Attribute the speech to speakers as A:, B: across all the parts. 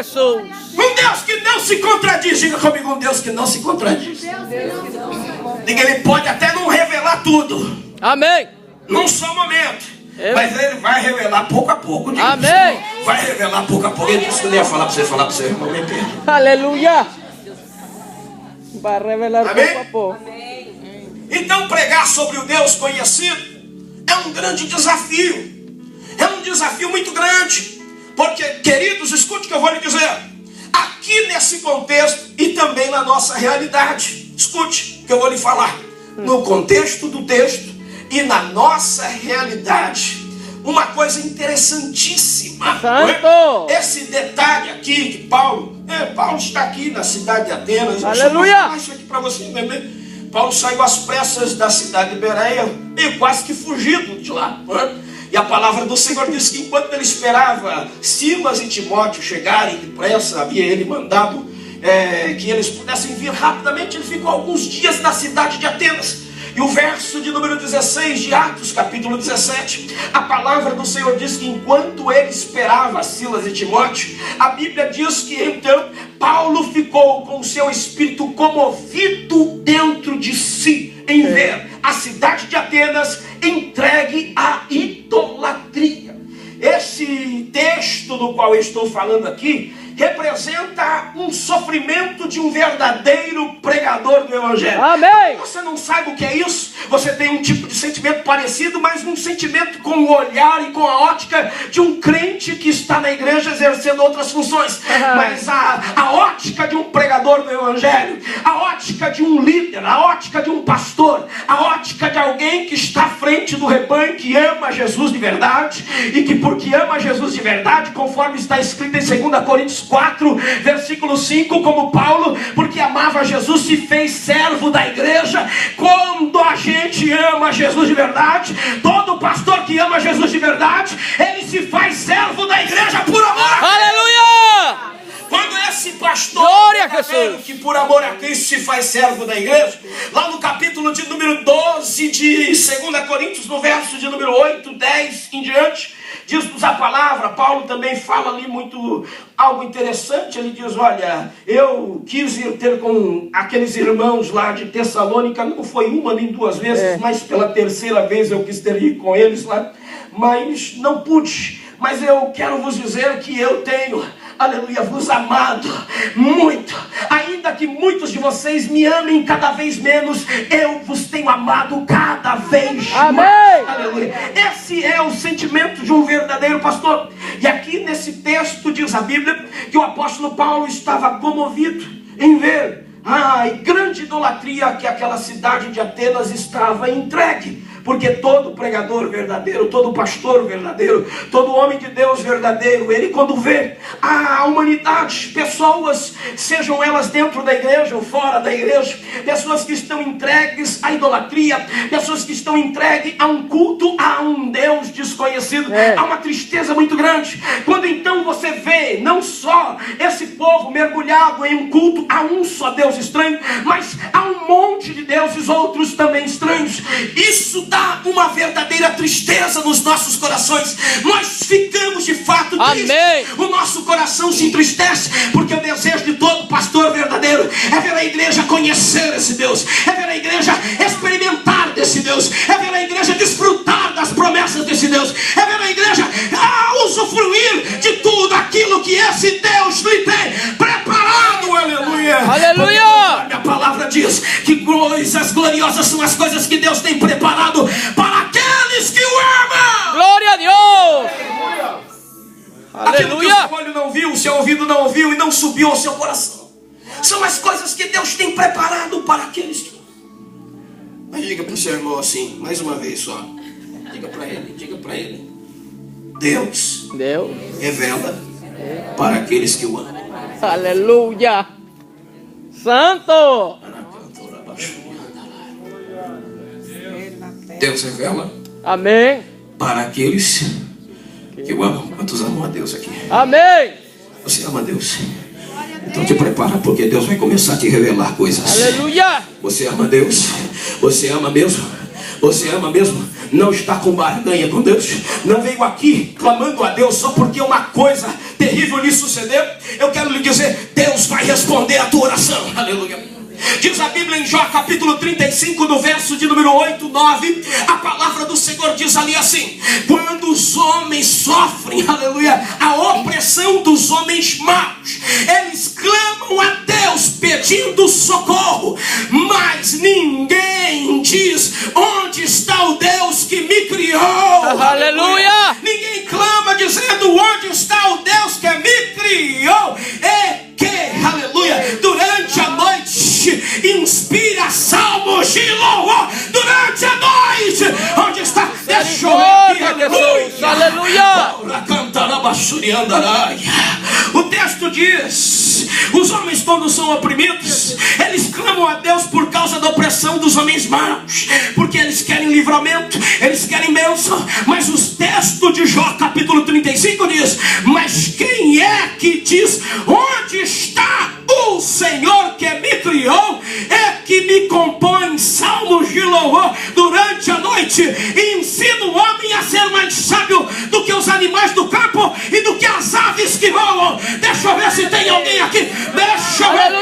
A: Jesus.
B: Um Deus que não se contradiz. Diga comigo, um Deus que não se contradiz. Diga, Ele pode até não revelar tudo.
A: Amém.
B: Num só momento. Mas Ele vai revelar pouco a pouco. Diga,
A: Amém.
B: vai revelar pouco a pouco. Ele disse que eu ia falar para você, irmão.
A: Aleluia. Vai revelar
B: Amém?
A: pouco a pouco.
B: Então pregar sobre o Deus conhecido é um grande desafio. É um desafio muito grande. Porque, queridos, escute o que eu vou lhe dizer. Aqui nesse contexto e também na nossa realidade. Escute o que eu vou lhe falar. No contexto do texto e na nossa realidade. Uma coisa interessantíssima.
A: Santo.
B: Esse detalhe aqui que Paulo está aqui na cidade de Atenas.
A: Aleluia.
B: Eu vou falar isso aqui para você entender. Paulo saiu às pressas da cidade de Bereia e quase que fugido de lá. E a palavra do Senhor diz que enquanto ele esperava Silas e Timóteo chegarem depressa, havia ele mandado que eles pudessem vir rapidamente. Ele ficou alguns dias na cidade de Atenas. E o verso de número 16 de Atos, capítulo 17, a palavra do Senhor diz que enquanto ele esperava Silas e Timóteo, a Bíblia diz que então Paulo ficou com o seu espírito comovido dentro de si, em ver a cidade de Atenas entregue à idolatria. Esse texto do qual eu estou falando aqui representa um sofrimento de um verdadeiro pregador do Evangelho.
A: Amém.
B: Você não sabe o que é isso? Você tem um tipo de sentimento parecido, mas um sentimento com o olhar e com a ótica de um crente que está na igreja exercendo outras funções. Mas a ótica de um pregador do Evangelho, a ótica de um líder, a ótica de um pastor, a ótica de alguém que está à frente do rebanho, que ama Jesus de verdade, e que porque ama Jesus de verdade, conforme está escrito em 2 Coríntios 4, versículo 5, como Paulo, porque amava Jesus, se fez servo da igreja. Quando a gente ama Jesus de verdade, todo pastor que ama Jesus de verdade, ele se faz servo da igreja por amor.
A: Aleluia.
B: Quando esse pastor
A: Glória a Jesus,
B: que por amor a Cristo se faz servo da igreja, lá no capítulo de número 12 de 2 Coríntios, no verso de número 8, 10 em diante, diz-nos a palavra. Paulo também fala ali algo interessante. Ele diz: olha, eu quis ir ter com aqueles irmãos lá de Tessalônica, não foi uma nem duas vezes, mas pela terceira vez eu quis ter ido com eles lá, mas não pude. Mas eu quero vos dizer que eu tenho, aleluia, vos amado muito. Ainda que muitos de vocês me amem cada vez menos, eu vos tenho amado cada vez
A: Amém.
B: mais. Aleluia. Esse é o sentimento de um verdadeiro pastor. E aqui nesse texto diz a Bíblia que o apóstolo Paulo estava comovido em ver a grande idolatria que aquela cidade de Atenas estava entregue. Porque todo pregador verdadeiro, todo pastor verdadeiro, todo homem de Deus verdadeiro, ele quando vê a humanidade, pessoas, sejam elas dentro da igreja ou fora da igreja, pessoas que estão entregues à idolatria, pessoas que estão entregues a um culto, a um Deus desconhecido, há uma tristeza muito grande. Quando então você vê não só esse povo mergulhado em um culto a um só Deus estranho, mas a um monte de deuses outros também estranhos, isso dá uma verdadeira tristeza nos nossos corações. Nós ficamos de fato tristes.
A: Amém.
B: O nosso coração se entristece, porque o desejo de todo pastor verdadeiro é ver a igreja conhecer esse Deus, é ver a igreja experimentar desse Deus, é ver a igreja desfrutar das promessas desse Deus, é ver a igreja usufruir de tudo aquilo que esse Deus lhe tem preparado. Aleluia.
A: Aleluia.
B: A palavra diz que coisas gloriosas são as coisas que Deus tem preparado para aqueles que o amam.
A: Glória a Deus.
B: Aquilo que o
A: Aleluia.
B: seu olho não viu, o seu ouvido não ouviu e não subiu ao seu coração, são as coisas que Deus tem preparado para aqueles que... Mas diga para o seu irmão assim, mais uma vez só. Diga para ele. Deus revela para aqueles que o amam.
A: Aleluia. Santo.
B: Deus revela
A: Amém.
B: para aqueles que o amam. Quantos amam a Deus aqui?
A: Amém.
B: Você ama a Deus? Então te prepara, porque Deus vai começar a te revelar coisas.
A: Aleluia.
B: Você ama a Deus? Você ama mesmo? Você ama mesmo? Não está com barganha com Deus? Não veio aqui clamando a Deus só porque uma coisa terrível lhe sucedeu? Eu quero lhe dizer, Deus vai responder a tua oração. Aleluia. Diz a Bíblia em Jó capítulo 35, no verso de número 8, 9, a palavra do Senhor diz ali assim: quando os homens sofrem, aleluia, a opressão dos homens maus, eles clamam a Deus pedindo socorro, mas ninguém diz: onde está o Deus que me criou?
A: Aleluia!
B: Ninguém clama dizendo: onde está o Deus que me criou? E que, aleluia, durante a noite inspira salmos de louvor durante a noite. Onde está? Deixa eu ver aqui, aleluia. O texto diz: os homens, quando são oprimidos, eles clamam a Deus por causa da opressão dos homens maus, porque eles querem livramento, eles querem bênção. Mas o texto de Jó capítulo 35 diz: mas quem é que diz: onde está o Senhor que me criou? É que me compõe salmos de louvor durante a noite e ensina o homem a ser mais sábio do que os animais do campo e do que as aves que voam. Deixa eu ver se tem alguém aqui. Deixa eu ver.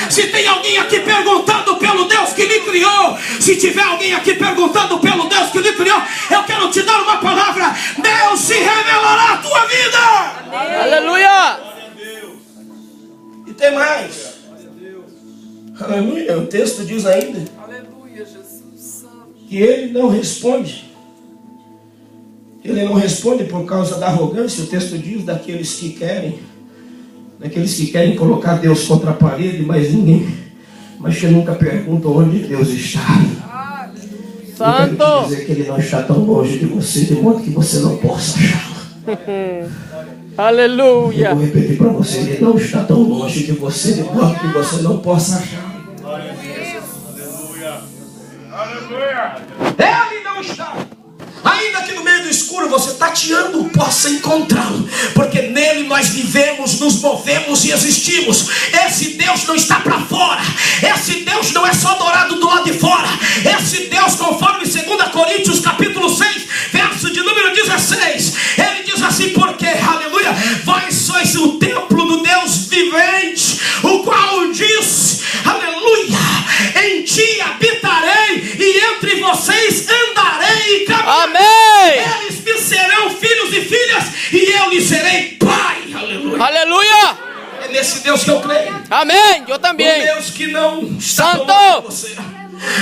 B: Se tem alguém aqui perguntando pelo Deus que lhe criou. Se tiver alguém aqui perguntando pelo Deus que lhe criou, eu quero te dar uma palavra: Deus se revelará à tua vida.
A: Aleluia!
B: E tem mais. Aleluia. O texto diz ainda que ele não responde. Ele não responde por causa da arrogância. O texto diz daqueles que querem colocar Deus contra a parede, mas que nunca perguntam onde Deus está.
A: Santo!
B: Eu quero te dizer que ele não está tão longe de você, de modo que você não possa achá-lo.
A: Aleluia!
B: Eu vou repetir para você: ele não está tão longe de você, de modo que você não possa achá-lo. Ele não está. Ainda que no meio do escuro você tateando, possa encontrá-lo, porque nele nós vivemos, nos movemos e existimos. Esse Deus não está para fora. Esse Deus não é só adorado do lado de fora. Esse Deus, conforme 2 Coríntios capítulo 6, verso de número 16, ele diz assim: porque, aleluia, vós sois o templo do Deus vivente, o qual diz, aleluia, em ti habitarei e entre vocês andarei e caminharei.
A: Amém!
B: Eles me serão filhos e filhas e eu lhes serei pai. Aleluia!
A: Aleluia!
B: É nesse Deus que eu creio.
A: Amém! Eu também.
B: Um Deus que não está
A: Santo!
B: tomando você.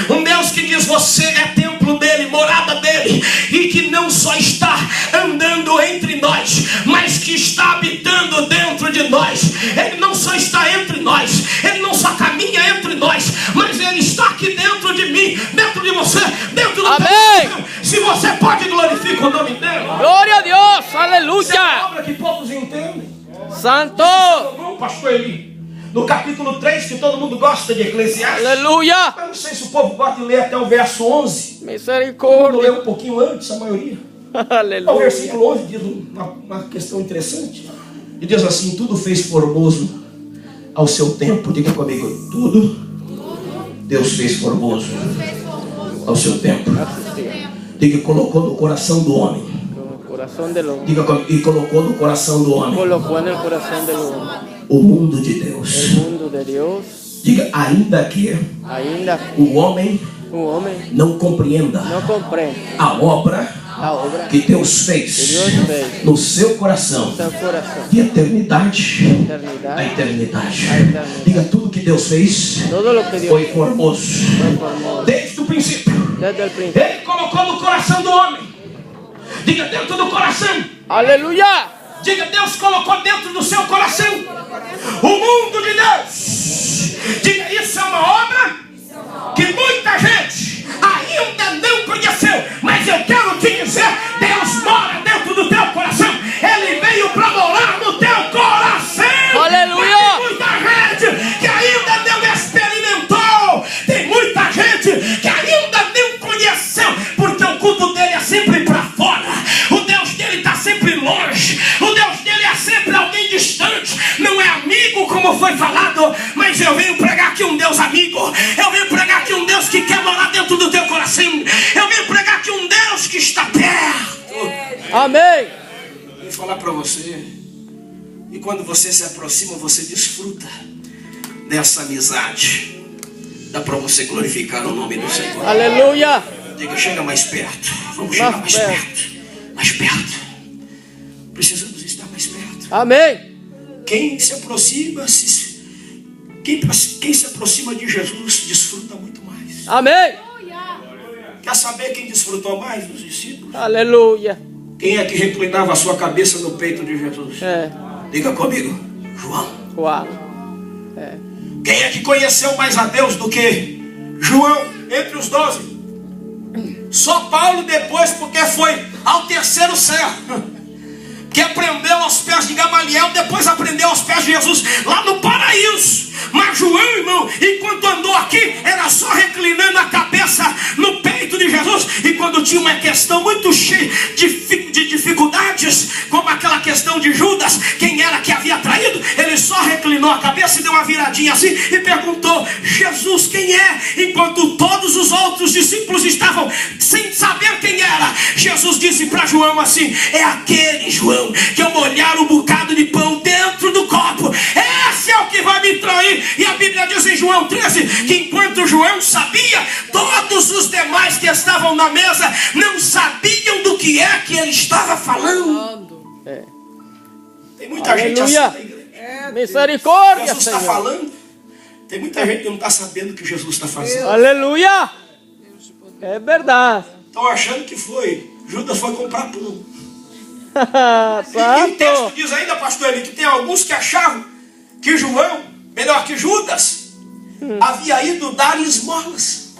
B: Um Deus que diz: você é templo dele, morada dele, e que não só está andando entre nós, mas que está habitando dentro de nós. Ele não só está entre nós, ele não só caminha entre nós, mas ele está aqui dentro de mim, dentro de você, dentro do
A: Amém.
B: teu coração. Se você pode, glorifica o nome dele.
A: Glória a Deus!
B: Essa é uma
A: Aleluia!
B: obra que poucos entendem.
A: Santo!
B: Salomão, pastor Eli, no capítulo 3, que todo mundo gosta de Eclesiastes.
A: Aleluia!
B: Eu não sei se o povo gosta de ler até o verso 11. Vou ler
A: Misericórdia!
B: um pouquinho antes, a maioria. O
A: Aleluia!
B: versículo 11 diz uma questão interessante. E diz assim: tudo fez formoso ao seu tempo. Diga comigo: tudo Deus fez formoso ao seu tempo. Diga: colocou no coração do homem.
A: Corazón del hombre.
B: Diga comigo: e colocou no coração do homem
A: Colocó en el corazón del hombre
B: o mundo de Deus.
A: el mundo de Dios.
B: Diga: ainda que
A: Ainda
B: o homem
A: un hombre
B: não compreenda
A: no comprende
B: a obra
A: la obra
B: que Deus
A: que
B: fez
A: Dios fez
B: no seu coração,
A: en su corazón.
B: de eternidade a
A: Eternidad,
B: eternidade.
A: a eternidad.
B: Diga: tudo que Deus fez
A: Todo lo que Dios
B: foi formoso
A: fue formoso
B: desde o princípio.
A: desde el principio.
B: Ele colocou no coração do homem. Diga: dentro do coração.
A: Aleluya.
B: Diga: Deus colocou dentro do seu coração o mundo de Deus. Diga: isso é uma obra que muita gente ainda não conheceu. Mas eu quero te dizer: Deus mora dentro do teu coração. Ele veio para morar no teu coração.
A: Aleluia.
B: Mas tem muita gente que ainda não experimentou. Tem muita gente que ainda não conheceu, porque o culto dele é sempre para fora. O Deus dele está sempre longe. O Deus dele é sempre alguém distante. Não é amigo, como foi falado, mas eu venho pregar aqui um Deus amigo. Eu venho pregar aqui um Deus que quer morar dentro
A: Amém.
B: Vou falar para você. E quando você se aproxima, você desfruta dessa amizade. Dá para você glorificar o nome do Senhor.
A: Aleluia.
B: Diga, chega mais perto. Vamos chegar mais perto. Mais perto. Precisamos estar mais perto.
A: Amém.
B: Quem se aproxima, quem se aproxima de Jesus, desfruta muito mais.
A: Amém.
B: Quer saber quem desfrutou mais dos discípulos?
A: Aleluia.
B: Quem é que reclinava a sua cabeça no peito de Jesus? Diga comigo, João.
A: Uau.
B: Quem é que conheceu mais a Deus do que João entre os 12? Só Paulo depois, porque foi ao terceiro céu, que aprendeu aos pés de Gamaliel, depois aprendeu aos pés de Jesus, lá no paraíso. Mas João, irmão, enquanto andou aqui, era só reclinando a cabeça no peito de Jesus. E quando tinha uma questão muito cheia de dificuldades, como aquela questão de Judas, quem era que havia traído, ele só reclinou a cabeça e deu uma viradinha assim e perguntou: Jesus, quem é? Enquanto todos os outros discípulos estavam sem saber quem era, Jesus disse para João assim: é aquele, João, que eu molhar um bocado de pão dentro do copo, esse é o que vai me trair. E a Bíblia diz em João 13 que enquanto João sabia, todos os demais que estavam na mesa não sabiam do que é que ele estava falando. Tem muita gente assim na igreja.
A: Misericórdia,
B: Jesus está
A: Senhor.
B: falando. Tem muita gente que não está sabendo o que Jesus está fazendo.
A: Aleluia. É verdade.
B: Estão achando que Judas foi comprar pão. E o texto
A: Santo.
B: diz ainda, pastor Eli, que tem alguns que achavam que João, melhor que Judas, havia ido dar esmolas.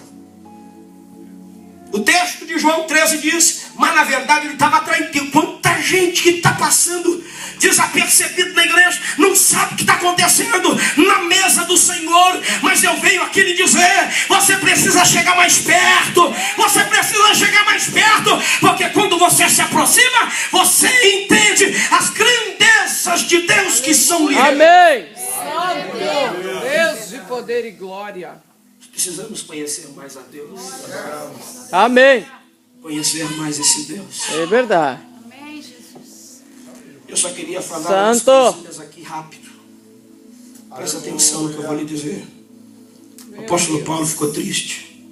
B: O texto de João 13 diz, mas na verdade ele estava traindo. Quanta gente que está passando desapercebido na igreja, não sabe o que está acontecendo na mesa do Senhor. Mas eu venho aqui lhe dizer, você precisa chegar mais perto. Você precisa chegar mais perto, porque quando você se aproxima, você entende as grandezas de Deus que são livres.
A: Amém.
C: Santo Deus de poder e glória.
B: Precisamos conhecer mais a Deus.
A: Amém.
B: Conhecer mais esse Deus.
A: É verdade.
B: Eu só queria falar
A: Santo.
B: umas coisinhas aqui rápido. Presta atenção no que eu vou lhe dizer. O apóstolo Paulo ficou triste,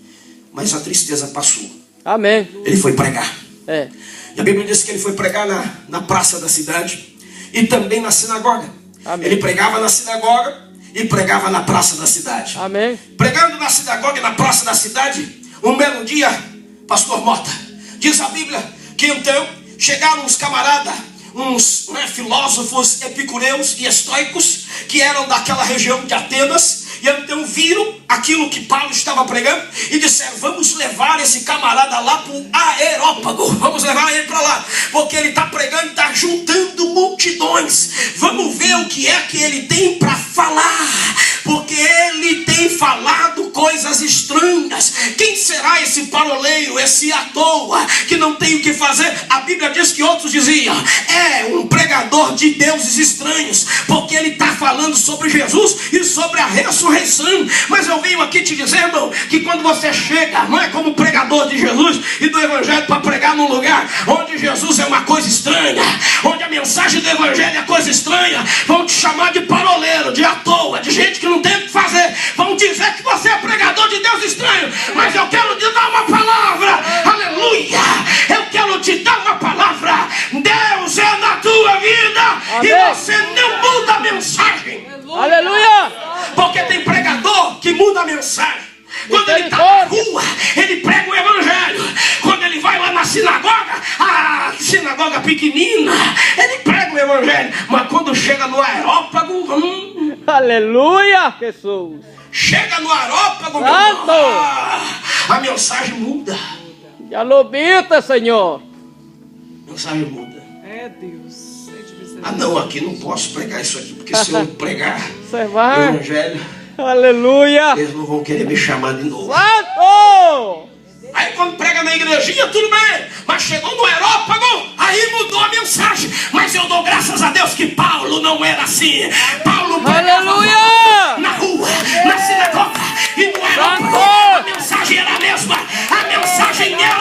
B: mas a tristeza passou.
A: Amém.
B: Ele foi pregar.
A: É.
B: E a Bíblia diz que ele foi pregar na praça da cidade e também na sinagoga.
A: Amém.
B: Ele pregava na sinagoga e pregava na praça da cidade.
A: Amém.
B: Pregando na sinagoga e na praça da cidade, um belo dia, pastor Mota, diz a Bíblia que então chegaram uns camaradas, uns filósofos epicureus e estoicos, que eram daquela região de Atenas, e então viram aquilo que Paulo estava pregando e disseram: vamos levar esse camarada lá para o Areópago, vamos levar ele para lá, porque ele está pregando e está juntando multidões. Vamos ver o que é que ele tem para falar, porque ele tem falado coisas estranhas. Quem será esse paroleiro, esse à toa, que não tem o que fazer? A Bíblia diz que outros diziam: é um pregador de deuses estranhos, porque ele está falando sobre Jesus e sobre a ressurreição. Mas eu venho aqui te dizer, irmão, que quando você chega, não é como pregador de Jesus e do Evangelho, para pregar num lugar onde Jesus é uma coisa estranha, onde a mensagem do Evangelho é coisa estranha, vão te chamar de paroleiro, de à toa, de gente que não tem o que fazer. Vão dizer que você é pregador de Deus estranho. Mas eu quero te dar uma palavra. Aleluia. Eu quero te dar uma palavra. Deus é na tua vida.
A: Amém.
B: E você não muda a mensagem.
A: Aleluia.
B: Porque tem pregador que muda a mensagem. Quando ele está na rua, ele prega o Evangelho. Quando ele vai lá na sinagoga, a sinagoga pequenina, ele prega o Evangelho. Mas quando chega no Areópago,
A: Aleluia, Jesus.
B: chega no Areópago, meu
A: Santo.
B: irmão, a mensagem muda.
A: Já lobita, Senhor.
B: A mensagem muda.
C: É Deus.
B: Ah não, aqui não posso pregar isso aqui, porque se eu pregar
A: Você
B: o
A: vai.
B: Evangelho,
A: Aleluia.
B: eles não vão querer me chamar de novo.
A: Santo.
B: Aí quando prega na igrejinha, tudo bem. Mas chegou no Areópago, aí mudou a mensagem. Mas eu dou graças a Deus que Paulo não era assim. Paulo pregava
A: Aleluia.
B: na rua, na sinagoga e no Areópago.
A: Santo.
B: A mensagem era a mesma. A mensagem era